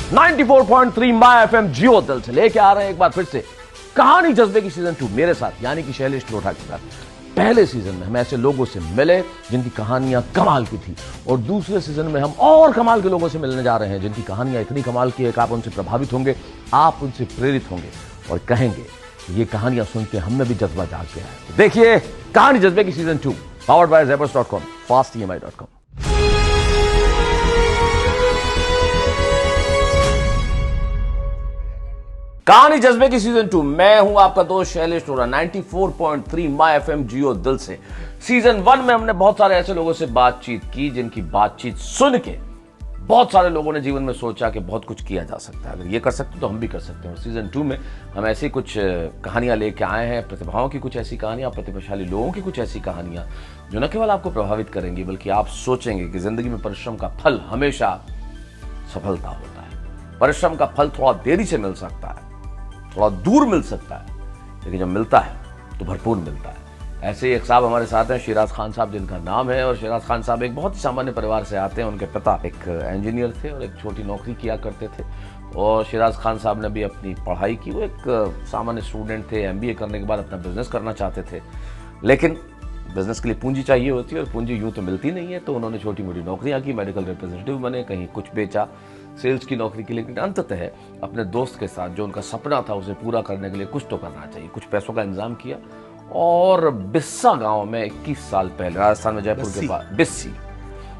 94.3 my FM जियो दिल से लेके आ रहे हैं एक बार फिर से कहानी जज्बे की सीजन 2 मेरे साथ यानी कि शैलेश लोढ़ा के साथ। पहले सीजन में हम ऐसे लोगों से मिले जिनकी कहानियां कमाल की थी और दूसरे सीजन में हम और कमाल के लोगों से मिलने जा रहे हैं जिनकी कहानियां इतनी कमाल की है कि आप उनसे प्रभावित होंगे, आप उनसे प्रेरित होंगे और कहेंगे ये कहानियां सुन के हम में भी जज्बा जाग गया है। देखिए कहानी जज्बे की season 2 powered by zepers.com, fastemi.com। कहानी जज्बे की सीजन 2, मैं हूं आपका दोस्त शैलेश लोढ़ा 94.3 माय एफएम जियो दिल से। सीजन 1 में हमने बहुत सारे ऐसे लोगों से बातचीत की जिनकी बातचीत सुन के बहुत सारे लोगों ने जीवन में सोचा कि बहुत कुछ किया जा सकता है, अगर ये कर सकते तो हम भी कर सकते हैं। और सीजन 2 में हम ऐसी कुछ कहानियां लेके आए हैं, प्रतिभाओं की कुछ ऐसी कहानियां, प्रतिभाशाली लोगों की कुछ ऐसी कहानियां जो न केवल आपको प्रभावित करेंगी बल्कि आप सोचेंगे कि जिंदगी में परिश्रम का फल हमेशा सफलता होता है। परिश्रम का फल थोड़ा देरी से मिल सकता है, थोड़ा दूर मिल सकता है, लेकिन जब मिलता है तो भरपूर मिलता है। ऐसे ही एक साहब हमारे साथ हैं, शिराज खान साहब जिनका नाम है। और शिराज खान साहब एक बहुत ही सामान्य परिवार से आते हैं। उनके पिता एक इंजीनियर थे और एक छोटी नौकरी किया करते थे। और शिराज खान साहब ने भी अपनी पढ़ाई की, वो एक सामान्य स्टूडेंट थे। MBA करने के बाद अपना बिजनेस करना चाहते थे, लेकिन बिजनेस के लिए पूंजी चाहिए होती है और पूंजी यूं तो मिलती नहीं है। तो उन्होंने छोटी मोटी नौकरियां की, मेडिकल रिप्रेजेंटेटिव बने, कहीं कुछ बेचा सेल्स की नौकरी की, लेकिन अंततः अपने दोस्त के साथ जो उनका सपना था उसे पूरा करने के लिए कुछ तो करना चाहिए, कुछ पैसों का इंतजाम किया। और बिस्सा गांव में 21 साल पहले, राजस्थान में जयपुर के पास बिस्सी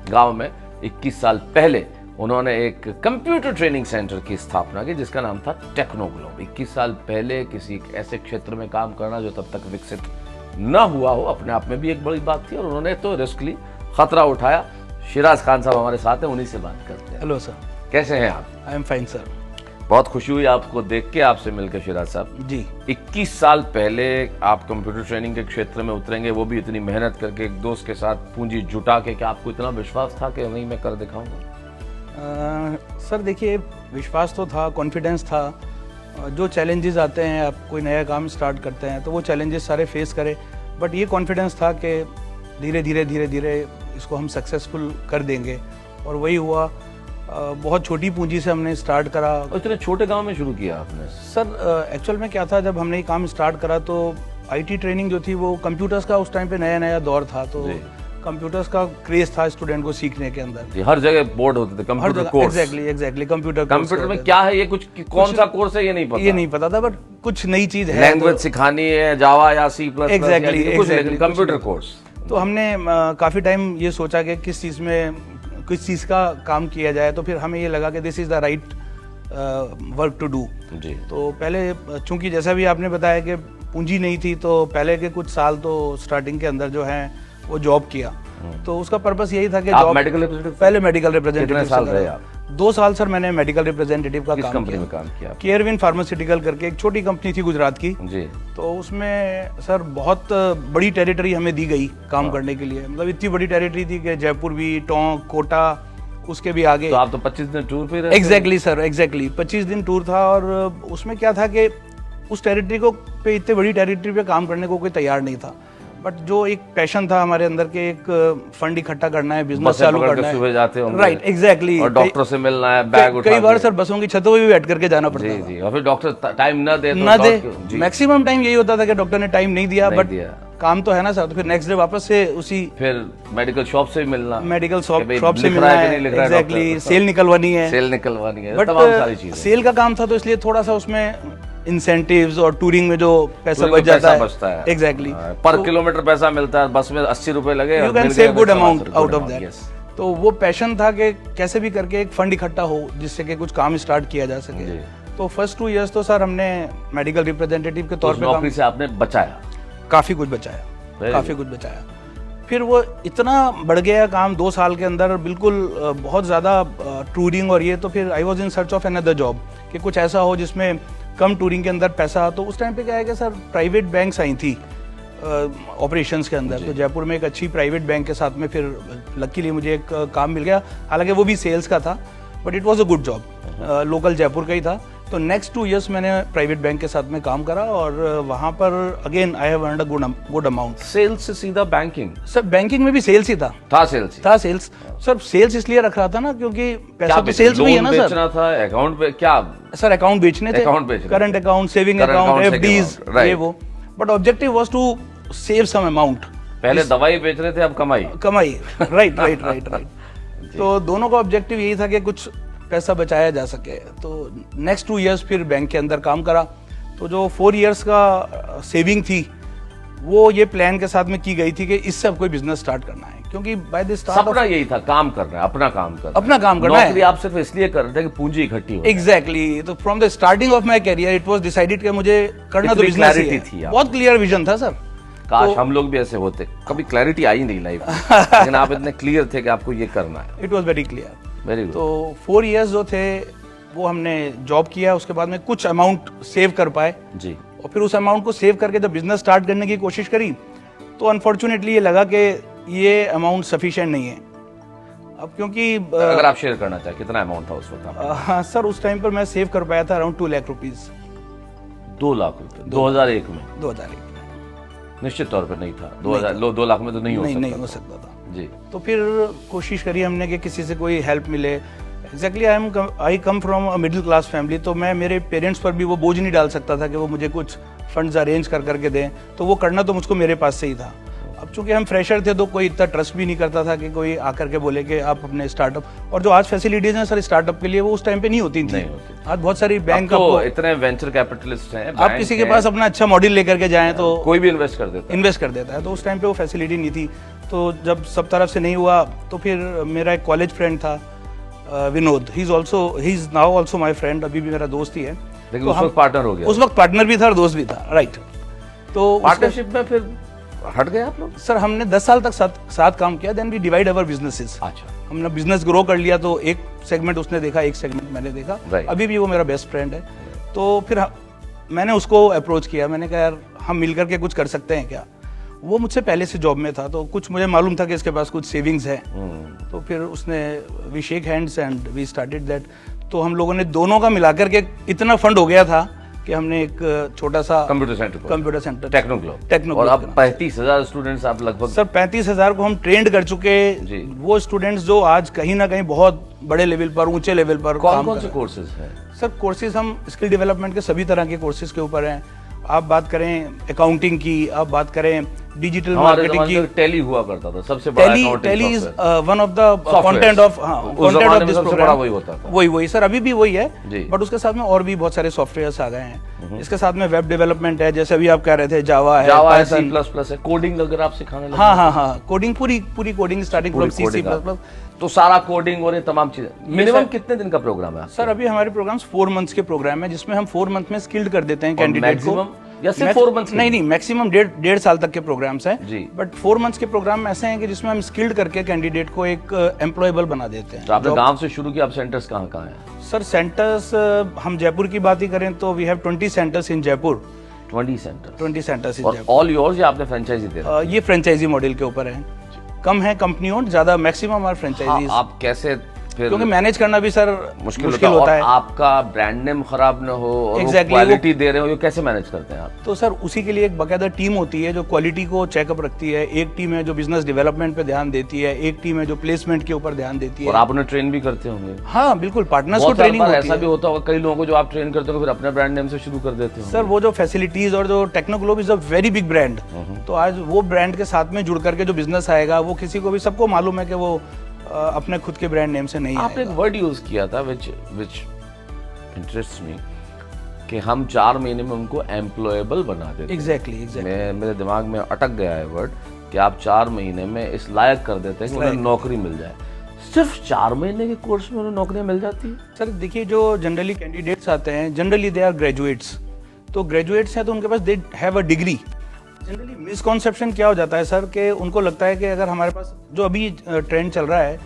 गांव में 21 साल पहले उन्होंने एक कंप्यूटर ट्रेनिंग सेंटर की स्थापना की जिसका नाम था टेक्नोग्लोब। 21 साल पहले किसी एक ऐसे क्षेत्र में काम करना जो तब तक विकसित न हुआ हो, अपने आप में भी एक बड़ी बात थी और उन्होंने तो रिस्क ली, खतरा उठाया। शिराज खान साहब हमारे साथ हैं, उन्हीं से बात करते हैं। हेलो सर, कैसे हैं आप? I am fine sir. बहुत खुशी हुई आपको देख के, आपसे मिलकर शिराज साहब जी। 21 साल पहले आप कंप्यूटर ट्रेनिंग के क्षेत्र में उतरेंगे, वो भी इतनी मेहनत करके, एक दोस्त के साथ पूंजी जुटा के। क्या आपको इतना विश्वास था कि नहीं मैं कर दिखाऊंगा? सर देखिए, विश्वास तो था, कॉन्फिडेंस था। जो चैलेंजेस आते हैं, आप कोई नया काम स्टार्ट करते हैं तो वो चैलेंजेस सारे फेस करें, बट ये कॉन्फिडेंस था कि धीरे धीरे इसको हम सक्सेसफुल कर देंगे। और वही हुआ। बहुत छोटी पूंजी से हमने स्टार्ट करा। और इतने छोटे गांव में शुरू किया आपने? सर एक्चुअल में क्या था, जब हमने ये काम स्टार्ट करा तो IT ट्रेनिंग जो थी वो कंप्यूटर्स का उस टाइम पे नया दौर था, तो कंप्यूटर्स का क्रेज था स्टूडेंट को सीखने के अंदर। हर जगह बोर्ड होते थे कंप्यूटर कोर्स। एग्जैक्टली कंप्यूटर में क्या है, ये कुछ कौन सा कोर्स है ये नहीं पता था, बट कुछ नई चीज है, लैंग्वेज सिखानी है, जावा या C++, एग्जैक्टली कंप्यूटर कोर्स। तो हमने काफी टाइम ये सोचा कि किस चीज का काम किया जाए, तो फिर हमें ये लगा कि this is the right work to do. तो पहले चूंकि जैसा भी आपने बताया कि पूंजी नहीं थी, तो पहले के कुछ साल तो स्टार्टिंग के अंदर जो है वो जॉब किया। तो उसका पर्पस यही था कि आप मेडिकल रिप्रेजेंटेटिव? पहले मेडिकल रिप्रेजेंटेटिव। कितने साल रहे आप? 2 साल सर मैंने मेडिकल रिप्रेजेंटेटिव का काम कंपनी में काम किया? केयरविन फार्मास्यूटिकल करके एक छोटी कंपनी थी गुजरात की जी। तो उसमें सर बहुत बड़ी टेरिटरी हमें दी गई काम करने के लिए। मतलब इतनी बड़ी टेरिटरी थी कि जयपुर भी, टोंक, कोटा, उसके भी आगे। तो आप तो 25 दिन टूर पे रहे? एग्जैक्टली सर, एग्जैक्टली 25 दिन टूर था। और उसमें क्या था कि उस टेरिटरी को पे, इतने बड़ी टेरिटरी पे काम करने को कोई तैयार नहीं था, बट जो एक पैशन था हमारे अंदर के, एक फंड इकट्ठा करना है, बिजनेस चालू करना है। सुबह जाते होंगे, राइट, एग्जैक्टली। और डॉक्टर से मिलना है, बैग उठा कई बार सर बसों की छतों पे भी बैठ करके जाना पड़ता है। जी। और फिर डॉक्टर टाइम न दे मैक्सिमम टाइम यही होता था कि डॉक्टर ने टाइम नहीं दिया, बट काम तो है ना सर। तो फिर नेक्स्ट डे वापस से उसी, फिर मेडिकल शॉप से मिलना, मेडिकल शॉप से मिलना है, एग्जैक्टली, सेल निकलवानी है, बट तमाम सारी चीजें। सेल का काम था तो इसलिए थोड़ा सा उसमें इंसेंटिव्स और टूरिंग में जो पैसा बच जाता है, एग्जैक्टली, पर किलोमीटर पैसा मिलता है। बस में 80 रुपए लगे, you can save good amount out of that. तो वो पैशन था कि कैसे भी करके एक फंड इकट्ठा हो जिससे कि कुछ काम स्टार्ट किया जा सके। तो फर्स्ट 2 इयर्स तो सर हमने मेडिकल रिप्रेजेंटेटिव के तौर पे नौकरी से आपने बचाया, काफी कुछ बचाया। फिर वो इतना बढ़ गया काम 2 साल के अंदर, बिल्कुल बहुत ज़्यादा टूरिंग और ये। तो फिर I was in search of another job कि कुछ ऐसा हो जिसमें कम टूरिंग के अंदर पैसा। तो उस टाइम पे क्या है कि सर प्राइवेट बैंक्स आई थी ऑपरेशंस के अंदर। तो जयपुर में एक अच्छी प्राइवेट बैंक के साथ में फिर लकीली मुझे एक काम मिल गया। हालांकि वो भी सेल्स का था, but it was a good job, local Jaipur का ही था। तो नेक्स्ट 2 इयर्स मैंने प्राइवेट बैंक के साथ में काम करा और वहाँ पर again I have earned a good amount. Sales से सीधा बैंकिंग? सर बैंकिंग में भी सेल्स ही था। सेल्स था सेल्स। सर सेल्स इसलिए रख रहा था ना क्योंकि पैसा तो सेल्स में ही है ना सर। बेचना था अकाउंट पे? क्या सर अकाउंट बेचने थे, current account, saving account, FDs, ये वो। But objective was to save some amount. पहले दवाई बेच रहे थे, अब कमाई। राइट। तो दोनों का ऑब्जेक्टिव यही था कि कुछ पैसा बचाया जा सके। तो नेक्स्ट 2 इयर्स फिर बैंक के अंदर काम करा। तो जो 4 इयर्स का सेविंग थी वो ये प्लान के साथ में की गई थी कि इससे अब कोई बिजनेस स्टार्ट करना है, क्योंकि बाय द स्टार्ट सपना यही था, काम करना है, अपना काम करना है। नौकरी आप सिर्फ इसलिए कर रहे थे कि पूंजी इकट्ठी हो। एग्जैक्टली। तो from the starting of my career it was decided कि मुझे करना तो बिजनेस ही है। बहुत क्लियर विजन था सर। काश हम लोग भी ऐसे होते। कभी क्लैरिटी आई नहीं लाइफ में, लेकिन आप इतने क्लियर थे कि आपको ये करना है। It was very clear. Very good. तो 4 इयर्स जो थे वो हमने जॉब किया, उसके बाद में कुछ अमाउंट सेव कर पाए जी। और फिर उस अमाउंट को सेव करके जब बिजनेस स्टार्ट करने की कोशिश करी तो अनफॉर्चुनेटली ये लगा कि ये अमाउंट सफिशिएंट नहीं है। अब क्योंकि अगर आप शेयर करना चाहें कितना अमाउंट था उस वक्त? सर उस टाइम पर मैं सेव कर पाया था अराउंड 2 लाख रुपीज। 2 लाख रुपए 2001 में? 2001 निश्चित तौर पर नहीं था। 2 लाख में तो नहीं हो सकता था जी। तो फिर कोशिश करी हमने कि किसी से कोई हेल्प मिले। Exactly I come from a middle class family. तो मैं मेरे पेरेंट्स पर भी वो बोझ नहीं डाल सकता था कि वो मुझे कुछ फंड्स अरेंज करके दें। तो वो करना तो मुझको मेरे पास से ही था। अब चूंकि हम फ्रेशर थे तो कोई इतना ट्रस्ट भी नहीं करता था कि कोई आकर के बोले कि आप अपने स्टार्टअप, और जो आज फैसिलिटीज हैं सर स्टार्टअप के लिए वो उस टाइम पे नहीं होती थी। आज बहुत सारी बैंक तो इतने वेंचर कैपिटलिस्ट हैं, आप किसी के पास अपना अच्छा मॉडल लेकर के जाएं तो कोई भी इन्वेस्ट कर देता है। तो उस टाइम पे वो फैसिलिटी नहीं थी। तो जब सब तरफ से नहीं हुआ तो फिर मेरा एक कॉलेज फ्रेंड था Vinod, he is now also my friend, अभी भी मेरा दोस्त ही है। लेकिन तो उस वक्त पार्टनर हो गया? उस वक्त पार्टनर भी था और दोस्त भी था। राइट। तो पार्टनरशिप में फिर हट गए आप लोग? सर हमने 10 साल तक साथ काम किया। Then we divide our businesses. अच्छा। हमने बिजनेस ग्रो कर लिया। तो एक सेगमेंट उसने देखा, एक सेगमेंट मैंने देखा। अभी भी वो मेरा बेस्ट फ्रेंड है। तो फिर मैंने उसको अप्रोच किया, मैंने कहा यार हम मिलकर के कुछ कर सकते हैं क्या। वो मुझसे पहले से जॉब में था तो कुछ मुझे मालूम था कि इसके पास कुछ सेविंग्स है। तो फिर उसने we shake hands and we started that. तो हम लोगों ने दोनों का मिलाकर के इतना फंड हो गया था कि हमने एक छोटा सा कंप्यूटर सेंटर टेक्नो और अब 35,000 स्टूडेंट्स आप लगभग? सर 35,000 को हम ट्रेंड कर चुके। वो स्टूडेंट्स जो आज कहीं ना कहीं बहुत बड़े लेवल पर, ऊंचे लेवल पर कौन से कोर्सेज हैं? सर कोर्सेज हम स्किल डेवलपमेंट के सभी तरह के कोर्सेज के ऊपर हैं। आप बात करें अकाउंटिंग की, आप बात करें डिजिटल मार्केटिंग की। टैली हुआ करता था सबसे बड़ा। Tally is one of the content of this programme. वही होता था। वही सर अभी भी वही है। बट उसके साथ में और भी बहुत सारे सॉफ्टवेयर्स आ गए हैं। इसके साथ में वेब डेवलपमेंट है, जैसे अभी आप कह रहे थे जावा है, C++ है। कोडिंग अगर आप सिखाने लगे? हाँ कोडिंग, पूरी कोडिंग स्टार्टिंग फ्रॉम C++। तो सारा कोडिंग और ये तमाम चीजें। मिनिमम कितने दिन का प्रोग्राम है सर? अभी हमारे प्रोग्राम्स 4 मंथ्स के प्रोग्राम है, जिसमें हम 4 मंथ में स्किल्ड कर देते हैं कैंडिडेट को। या सिर्फ 4 मंथ्स? नहीं, मैक्सिमम 1.5 साल तक के प्रोग्राम्स हैं जी। बट 4 मंथ्स के प्रोग्राम ऐसे हैं कि जिसमें हम स्किल्ड करके कैंडिडेट को एक एम्प्लॉयबल बना देते हैं। तो आपने गांव से शुरू किया, अब सेंटर्स कहाँ हैं? सर सेंटर्स हम जयपुर की बात ही करें तो we have 20 centres in Jaipur. 20 centres in Jaipur. All yours या आपने फ्रेंचाइजी दे रहे? ये फ्रेंचाइजी मॉडल के ऊपर है। कम है कंपनी ओन्ड, ज्यादा मैक्सिमम आर फ्रेंचाइजीज। आप कैसे फिर, क्योंकि मैनेज करना भी सर मुश्किल होता है। आपका ब्रांड नेम खराब न हो और क्वालिटी दे रहे हो, ये कैसे मैनेज करते हैं आप? तो सर उसी के लिए एक बाकायदा टीम होती है जो क्वालिटी को चेकअप रखती है। एक टीम है जो बिजनेस डेवलपमेंट पे ध्यान देती है, एक टीम है जो प्लेसमेंट के ऊपर ध्यान देती है। और आप उन्हें ट्रेन भी करते होंगे? हाँ बिल्कुल, पार्टनर्स को ट्रेनिंग होती है। ऐसा भी होता होगा कई लोगों को जो आप ट्रेन करते हो फिर अपने ब्रांड नेम से शुरू कर देते हो? सर वो जो फैसिलिटीज और जो Technoglobe is a very big brand. तो आज वो ब्रांड के साथ में जुड़ करके जो बिजनेस आएगा वो किसी को भी, सबको मालूम है कि वो अपने खुद के ब्रांड नेम से नहीं। आपने एक वर्ड यूज किया था विच इंटरेस्ट्स मी कि हम 4 महीने में उनको एम्प्लॉयबल बना देते। एग्जैक्टली। मेरे दिमाग में अटक गया है वर्ड कि आप 4 महीने में इस लायक कर देते हैं कि उन्हें नौकरी मिल जाए। सिर्फ 4 महीने के कोर्स में उन्हें नौकरियां मिल जाती है? सर देखिए, जो जनरली कैंडिडेट्स आते हैं जनरली दे आर ग्रेजुएट्स। तो ग्रेजुएट्स हैं तो उनके पास they have a degree. Generally misconception क्या हो जाता है सर कि उनको लगता है कि अगर हमारे पास जो अभी ट्रेंड चल रहा है,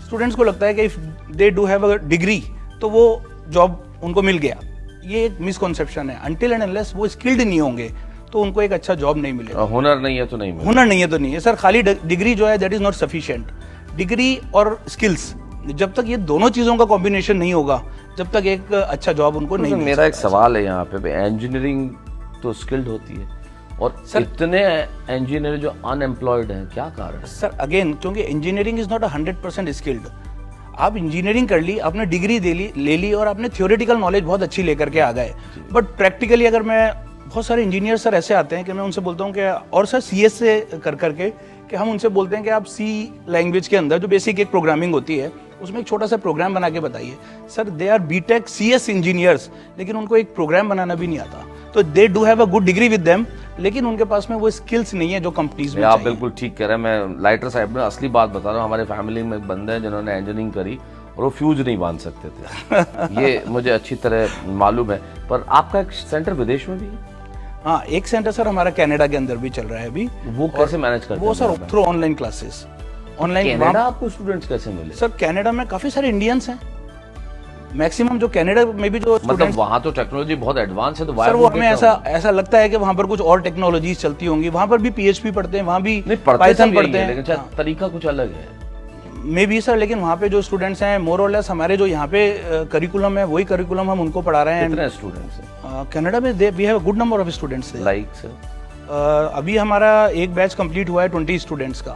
स्टूडेंट्स को लगता है कि if they do have a degree तो वो जॉब उनको मिल गया। ये एक मिसकॉन्सेप्शन है। अनटिल एंड अनलेस वो स्किल्ड नहीं होंगे तो उनको एक अच्छा जॉब नहीं मिलेगा। हुनर नहीं है तो नहीं मिलेगा। हुनर नहीं है तो नहीं है सर। खाली डिग्री जो है that is not sufficient. Degree और स्किल्स, जब तक ये दोनों चीजों का कॉम्बिनेशन नहीं होगा जब तक एक अच्छा जॉब उनको नहीं मिल मेरा एक सकता है। सवाल है यहाँ पे, इंजीनियरिंग तो स्किल्ड होती है और इतने इंजीनियर जो अनएम्प्लॉयड हैं, क्या कारण है? सर अगेन, क्योंकि इंजीनियरिंग इज नॉट 100% स्किल्ड। आप इंजीनियरिंग कर ली, आपने डिग्री ले ली और आपने थियोरेटिकल नॉलेज बहुत अच्छी लेकर के आ गए, बट प्रैक्टिकली अगर मैं, बहुत सारे इंजीनियर सर ऐसे आते हैं कि मैं उनसे बोलता हूँ कि, और सर CS से कर करके, कि हम उनसे बोलते हैं कि आप C लैंग्वेज के अंदर जो बेसिक एक प्रोग्रामिंग होती है उसमें एक छोटा सा प्रोग्राम बना के बताइए। Sir they are BTech CS engineers, लेकिन उनको एक प्रोग्राम बनाना भी नहीं आता। तो they do have a good degree with them, लेकिन उनके पास में वो स्किल्स नहीं है जो कंपनीज में आप चाहिए। बिल्कुल ठीक कह रहे हैं। मैं लाइटर साहब में असली बात बता रहा हूँ, हमारे फैमिली में एक बंदे हैं जिन्होंने इंजीनियरिंग करी और वो फ्यूज नहीं बांध सकते थे। ये मुझे अच्छी तरह मालूम है। पर आपका एक सेंटर विदेश में भी है? हाँ, एक सेंटर सर हमारा कनाडा के अंदर भी चल रहा है अभी। वो कैसे मैनेज करते हैं? वो sir through online classes, online. Canada आपको स्टूडेंट्स कैसे मिले? सर कनाडा में काफी सारे इंडियंस हैं, मैक्सिमम जो कनाडा में भी जो मतलब स्टूडेंट्स, वहाँ तो टेक्नोलॉजी बहुत एडवांस है, तो सर वो हमें ऐसा लगता है कि वहाँ पर कुछ और टेक्नोलॉजीज चलती होंगी। वहाँ पर भी PHP पढ़ते हैं, वहाँ भी नहीं पढ़ते पाइथन पढ़ते हैं, लेकिन शायद तरीका कुछ अलग है। May be sir. लेकिन वहाँ पे जो स्टूडेंट्स हैं, मोर और लेस हमारे जो यहाँ पे करिकुलम है, वही करिकुलम हम उनको पढ़ा रहे हैं। कितने स्टूडेंट्स हैं? कनाडा में we have a good number of students. Like sir अभी हमारा एक बैच कंप्लीट हुआ है 20 स्टूडेंट्स का।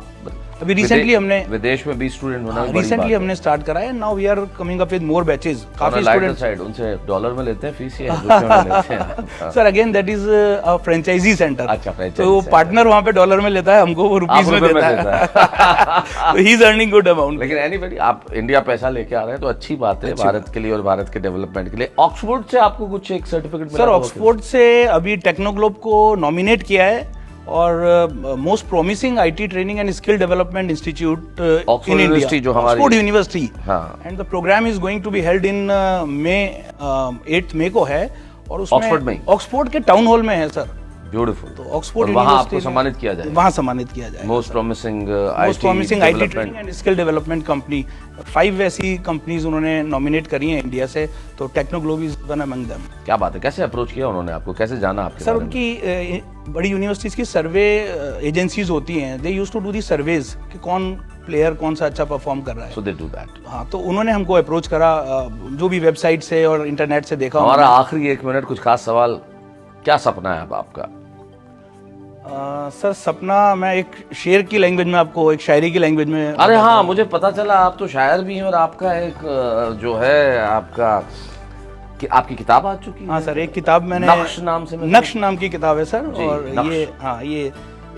अभी रिसेंटली हमने विदेश में 20 स्टूडेंट होना रिसेंटली हमने स्टार्ट करा है। Now we are coming up with more batches. काफी स्टूडेंट्स साइड उनसे डॉलर में लेते हैं फीस या रुपए में लेते हैं? Sir again that is a franchisee centre. अच्छा, franchise तो वो center। पार्टनर वहाँ पे डॉलर में लेता है, हमको वो रुपीस में देता है। तो he is earning good amount. लेकिन एनीबॉडी, आप इंडिया पैसा लेके आ रहे हैं तो अच्छी बात है भारत के लिए और भारत के डेवलपमेंट के लिए। ऑक्सफोर्ड से आपको कुछ एक सर्टिफिकेट मिला? सर ऑक्सफोर्ड से अभी टेक्नोग्लोब को नॉमिनेट किया है और most promising IT training and skill development institute in university जो हमारी ऑक्सफोर्ड यूनिवर्सिटी। हाँ। And the program is going to be held in May, 8 मई को है। और उसमें ऑक्सफोर्ड में, ऑक्सफोर्ड के टाउन हॉल में है सर। ब्यूटीफुल। तो ऑक्सफोर्ड वहाँ यूनिवर्सिटी आपको सम्मानित किया जाए? वहाँ सम्मानित किया जाए। Most promising IT training and skill development company, 5 ऐसी कंपनीज उन्होंने नॉमिनेट करी हैं इंडिया से। तो टेक्नोग्लोब इज वन अमंग देम। क्या बात है। कैसे अप्रोच किया उन्होंने आपको, कैसे जाना आपके सर बारे में? उनकी बड़ी यूनिवर्सिटीज की सर्वे एजेंसीज होती हैं, they used to do the surveys कि कौन प्लेयर कौन सा अच्छा परफॉर्म कर रहा है। So they do that। हाँ, तो उन्होंने हमको अप्रोच करा, जो भी वेबसाइट से और इंटरनेट से देखा। हमारा आखिरी 1 मिनट, कुछ खास सवाल, क्या सपना है अब आपका? सर सपना, मैं एक शेर की लैंग्वेज में आपको, एक शायरी की लैंग्वेज में। अरे हाँ, मुझे पता चला आप तो शायर भी हैं और आपका एक जो है आपका कि आपकी किताब आ चुकी है। हाँ सर, एक किताब मैंने नक्श नाम से, नक्श नाम की किताब है सर। जी, और नक्श। ये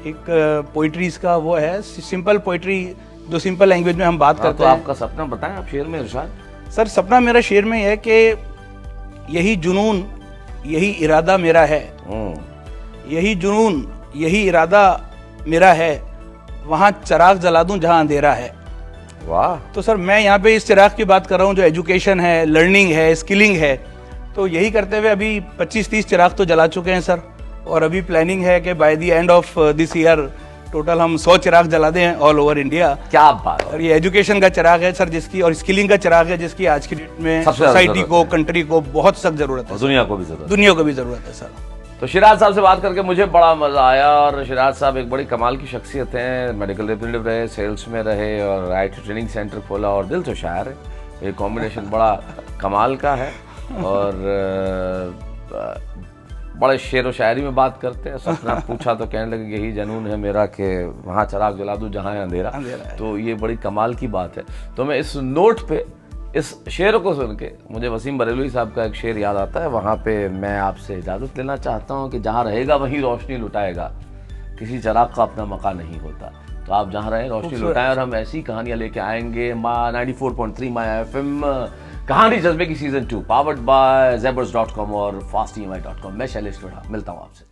एक पोइट्रीज का वो है, सिंपल पोइट्री, जो सिंपल लैंग्वेज में हम बात करते तो हैं। आपका सपना बताएं आप शेर में इरशाद। सर सपना मेरा शेर में है कि यही जुनून यही इरादा मेरा है, यही जुनून यही इरादा मेरा है, वहाँ चिराग जला दूं जहाँ अंधेरा है। वाह। तो सर मैं यहाँ पे इस चिराग की बात कर रहा हूँ जो एजुकेशन है, लर्निंग है, स्किलिंग है। तो यही करते हुए अभी 25-30 चिराग तो जला चुके हैं सर। और अभी प्लानिंग है कि by the end of this year total हम 100 चिराग जला दें ऑल ओवर इंडिया। क्या बात है। और ये एजुकेशन का चिराग है सर जिसकी, और स्किलिंग का चिराग है जिसकी आज की डेट में सबसे ज्यादा सोसाइटी जरूरत को, है। कंट्री को बहुत सख्त जरूरत है। दुनिया को भी जरूरत है। दुनिया को भी जरूरत है सर। तो शिराज साहब से बात करके मुझे बड़ा मजा आया। और शिराज साहब एक बड़ी कमाल की शख्सियत हैं, मेडिकल रिप्रेजेंटेटिव रहे, सेल्स में रहे और IT ट्रेनिंग सेंटर खोला और दिल तो शायर है। ये कॉम्बिनेशन बड़ा कमाल का है। और बड़े शेर व शायरी में बात करते हैं। सपना पूछा तो कहने लगे यही जनून है मेरा कि वहाँ चिराग जला दूं जहाँ अंधेरा है। तो ये बड़ी कमाल की बात है। तो मैं इस नोट पे, इस शेर को सुन के मुझे वसीम बरेलवी साहब का एक शेर याद आता है। वहाँ पे मैं आपसे इजाज़त लेना चाहता हूँ कि जहाँ रहेगा वहीं रोशनी लुटाएगा, किसी चिराग का अपना मकान नहीं होता। तो आप जहाँ रहें रोशनी लुटाएं और हम ऐसी कहानियाँ लेके आएंगे। 94.3 माय FM कहानी जज्बे की सीजन 2 पावर्ड बाय zebras.com और fastemi.com। मैं शैलेश टोडा मिलता हूँ आपसे।